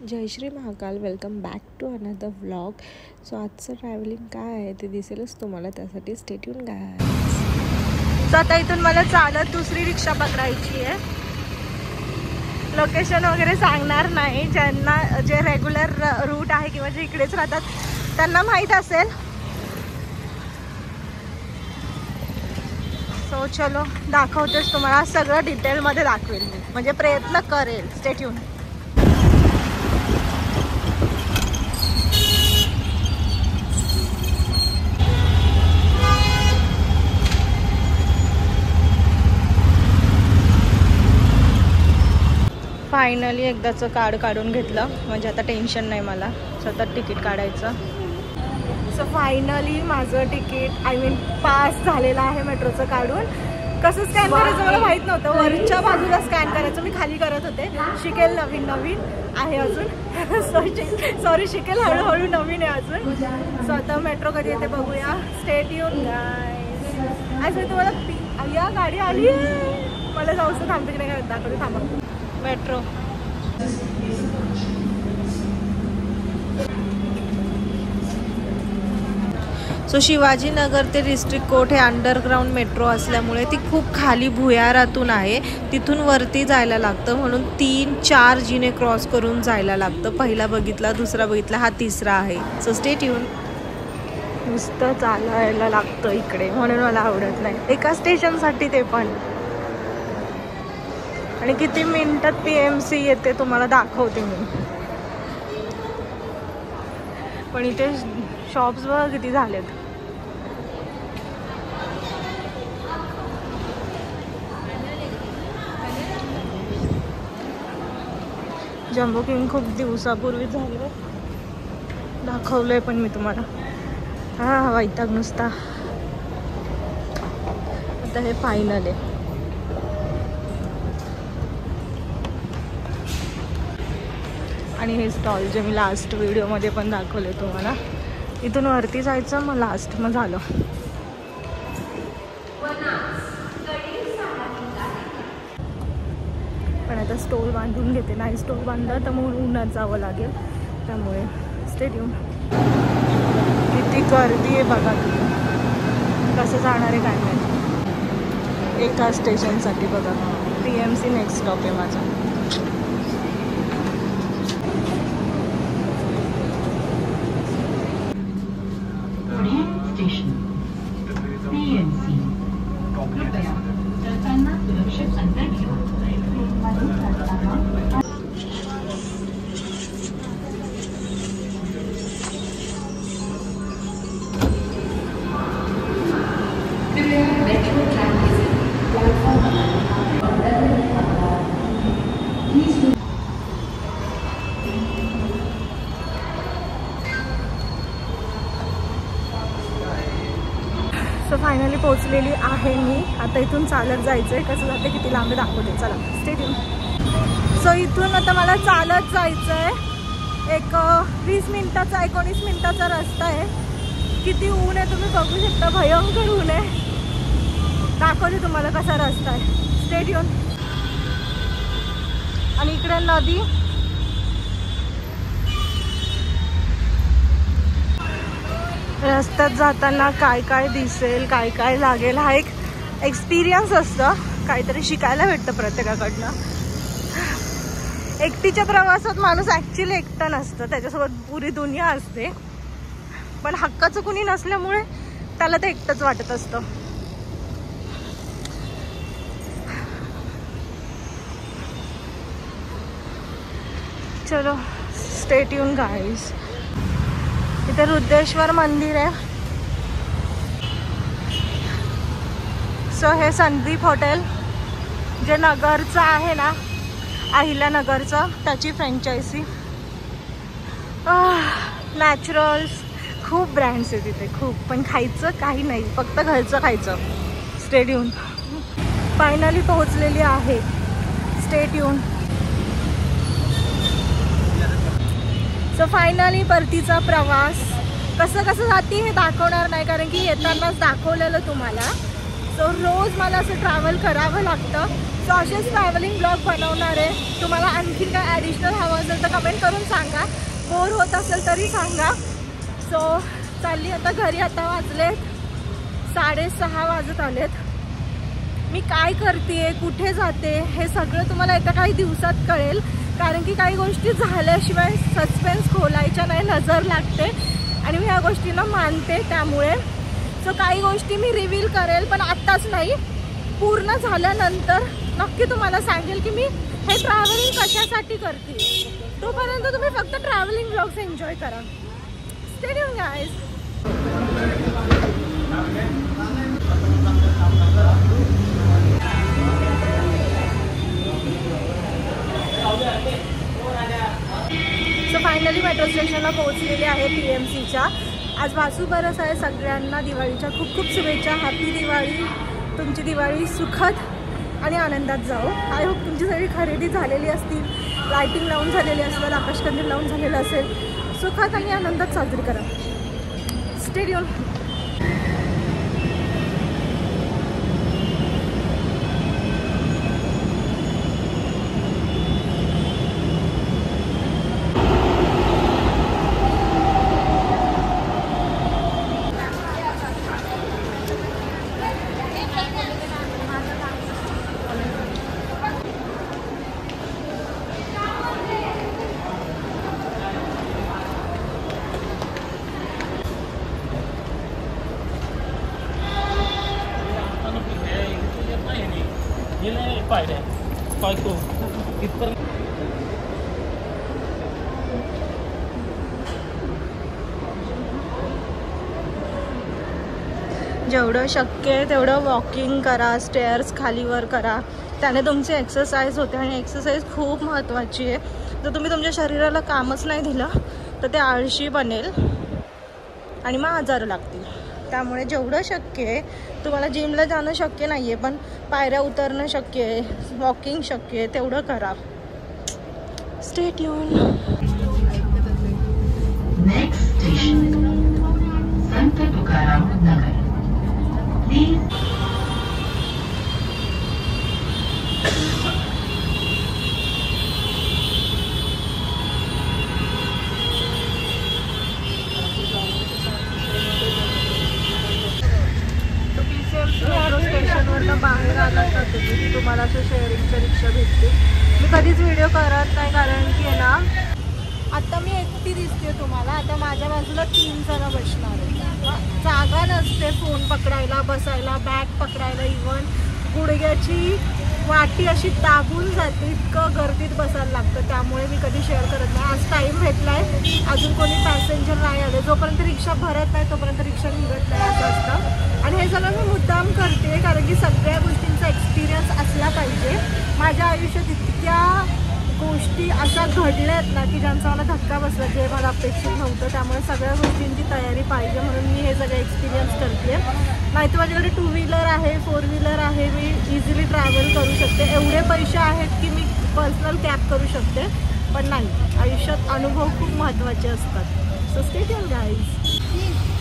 Jai Shri Mahakal. Welcome back to another vlog. So आजचं travelling काय आहे ते दिसेलच तुम्हाला, त्यासाठी स्टे ट्यून गाईज. सो आता इथून मला चालत दुसरी रिक्षा पकडायची आहे. लोकेशन वगैरे सांगणार नाही, ज्यांना जे रेग्युलर रूट आहे किंवा जे इकडेच राहतात त्यांना माहीत असेल. सो चलो दाखवतेच तुम्हाला, सगळं डिटेलमध्ये दाखवेल मी, म्हणजे प्रयत्न करेल. Stay tune. फायनली एकदाचं कार्ड काढून घेतलं, म्हणजे आता टेन्शन नाही मला सतत तिकीट काढायचं. सो फायनली माझं तिकीट पास झालेलं आहे मेट्रोचं काढून. कसं स्कॅन करायचं मला माहीत नव्हतं, वरच्या बाजूला स्कॅन करायचं, मी खाली करत होते. शिकेल, नवीन आहे अजून. सॉरी शिकेल, हळूहळू नवीन आहे अजून. सो आता मेट्रो कधी येते बघूया. Stay tune guys. आज तुम्हाला या गाडी आली, मला जाऊचं थांबते की नाही दाखवते. थांबा. मेट्रो सो शिवाजीनगर ते डिस्ट्रिक्ट कोर्ट हे अंडरग्राऊंड मेट्रो असल्यामुळे ती खूप खाली भुयारातून आहे. तिथून वरती जायला लागतं, म्हणून 3-4 जिने क्रॉस करून जायला लागतं. पहिला बघितला, दुसरा बघितला, हा तिसरा आहे. So stay tune. नुसतं चालायला लागतं इकडे, म्हणून मला आवडत नाही. एका स्टेशनसाठी ते पण. आणि किती मिनिटात PMC येते तुम्हाला दाखवते मी. पण इथे शॉप्स बघा किती झालेत. जम्बो किंग खूप दिवसापूर्वी झालं, दाखवलंय पण मी तुम्हाला. हा वैताग नुसता. आता हे फायनल आहे. आणि हे स्टॉल जे मी लास्ट व्हिडिओमध्ये पण दाखवले तुम्हाला. इथून वरती जायचं, मग लास्ट मग झालं. पण आता स्टॉल बांधून घेते. नाही स्टॉल बांधला तर मग उन्हात जावं लागेल, त्यामुळे स्टे ट्यून. किती गर्दी आहे बघा. कसं जाणार आहे काय नाही. एका स्टेशनसाठी बघा. PMC नेक्स्ट स्टॉप आहे माझा. सो फायनली पोहोचलेली आहे मी. आता इथून चालत जायचं आहे. कसं जाते, किती लांब दाखवते. चला स्टे ट्यून. सो इथून आता मला चालत जायचं आहे. एक 20 मिनिटाचा 19 मिनिटाचा रस्ता आहे. किती ऊन आहे तुम्ही बघू शकता, भयंकर ऊन आहे. दाखवते तुम्हाला कसा रस्ता आहे. Stay tune. आणि इकडे नदी. रस्त्यात जाताना काय काय दिसेल, काय काय लागेल, हा एक एक्सपिरियन्स असतं. काहीतरी शिकायला भेटतं प्रत्येकाकडनं. एकटीच्या प्रवासात माणूस ॲक्च्युली एकटं नसतं, त्याच्यासोबत पुरी दुनिया असते. पण हक्काचं कुणी नसल्यामुळे त्याला ते एकटंच वाटत असतं. चलो स्टे ट्यून गाईज. इथे रुद्रेश्वर मंदिर आहे. सो हे संदीप हॉटेल जे नगरचं आहे ना, अहिल्यानगरचं, त्याची फ्रँचायझी. नॅचरल्स खूप ब्रँड्स आहेत तिथे, खूप. पण खायचं काही नाही, फक्त घरचं खायचं. Stay tune. फायनली पोहोचलेली आहे. Stay tune. सो फायनली परतीचा प्रवास. कसं जाते हे दाखवणार नाही, कारण की येतानाच दाखवलेलं तुम्हाला. सो रोज मला असं ट्रॅव्हल करावं लागतं. सो असेच ट्रॅव्हलिंग ब्लॉग बनवणार आहे. तुम्हाला आणखी काय ॲडिशनल हवं असेल तर कमेंट करून सांगा. होत असेल तरी सांगा. सो चालली आता घरी. आता वाजलेत 6:30 वाजत आलेत. मी काय करते, कुठे जाते हे सगळं तुम्हाला एका काही दिवसात कळेल, कारण की काही गोष्टी झाल्याशिवाय सस्पेन्स खोलायच्या नाही, नजर लागते आणि मी ह्या गोष्टींना मानते. त्यामुळे सो काही गोष्टी मी रिव्हील करेल, पण आत्ताच नाही, पूर्ण झाल्यानंतर नक्की तुम्हाला सांगेल की मी हे ट्रॅव्हलिंग कशासाठी करते. तोपर्यंत तुम्ही फक्त ट्रॅव्हलिंग व्लॉग्स एन्जॉय करा. Stay tune guys. So finally metro स्टेशनला पोहोचलेली आहे PMCच्या. आज वासूबरस आहे. सगळ्यांना दिवाळीच्या खूप खूप शुभेच्छा. हॅपी दिवाळी. तुमची दिवाळी सुखद आणि आनंदात जाओ. आय होप तुमची सगळी खरेदी झालेली असतील, लायटिंग लावून झालेली असेल, आकाशकंदील लावून झालेलं असेल. सुखात आणि आनंदात साजरी करा. Stay tune. जेवढं शक्य आहे तेवढं वॉकिंग करा, स्टेअर्स खालीवर करा. त्याने तुमची एक्सरसाइज होते आणि एक्सरसाइज खूप महत्त्वाची आहे. जर तुम्ही तुमच्या शरीराला कामच नाही दिलं तर ते आळशी बनेल आणि मग आजार लागतील. त्यामुळे जेवढं शक्य आहे, तुम्हाला जिमला जाणं शक्य नाही आहे पण पायऱ्या उतरणं शक्य आहे, वॉकिंग शक्य आहे, तेवढं करा. Stay tune. नेक्स्ट स्टेशन संत तुकाराम नगर. स्टेशनवरनं बाहेर आला तर तुम्हाला असं शेअरिंगच्या रिक्षा भेटते. मी कधीच व्हिडिओ करत नाही कारण की ना आता मी एकटी दिसते तुम्हाला. आता माझ्या बाजूला 3 जण बसणार आहेत. जागा नसते फोन पकडायला, बसायला, बॅग पकडायला. इव्हन गुडघ्याची वाटी अशी दाबून जाते, इतकं गर्दीत बसायला लागतं. त्यामुळे मी कधी शेअर करत नाही. आज टाईम भेटला आहे, अजून कोणी पॅसेंजर नाही आले. जोपर्यंत रिक्षा भरत नाही तोपर्यंत रिक्षा निघत नाही असं असतं. आणि हे सगळं मी मुद्दाम करते कारण की सगळ्या गोष्टींचा एक्सपिरियन्स असला पाहिजे. माझ्या आयुष्यात इतक्या गोष्टी अशा घडल्यात ना की ज्यांचा मला धक्का बसला, जे मला अपेक्षित नव्हतं. त्यामुळे सगळ्या गोष्टींची तयारी पाहिजे म्हणून मी हे सगळं एक्सपिरियन्स करते. नाहीतर माझ्याकडे 2 व्हीलर आहे, 4 व्हीलर आहे, मी इझिली ट्रॅव्हल करू शकते. एवढे पैसे आहेत की मी पर्सनल कॅब करू शकते. पण नाही, आयुष्यात अनुभव खूप महत्त्वाचे असतात. So stay tuned guys.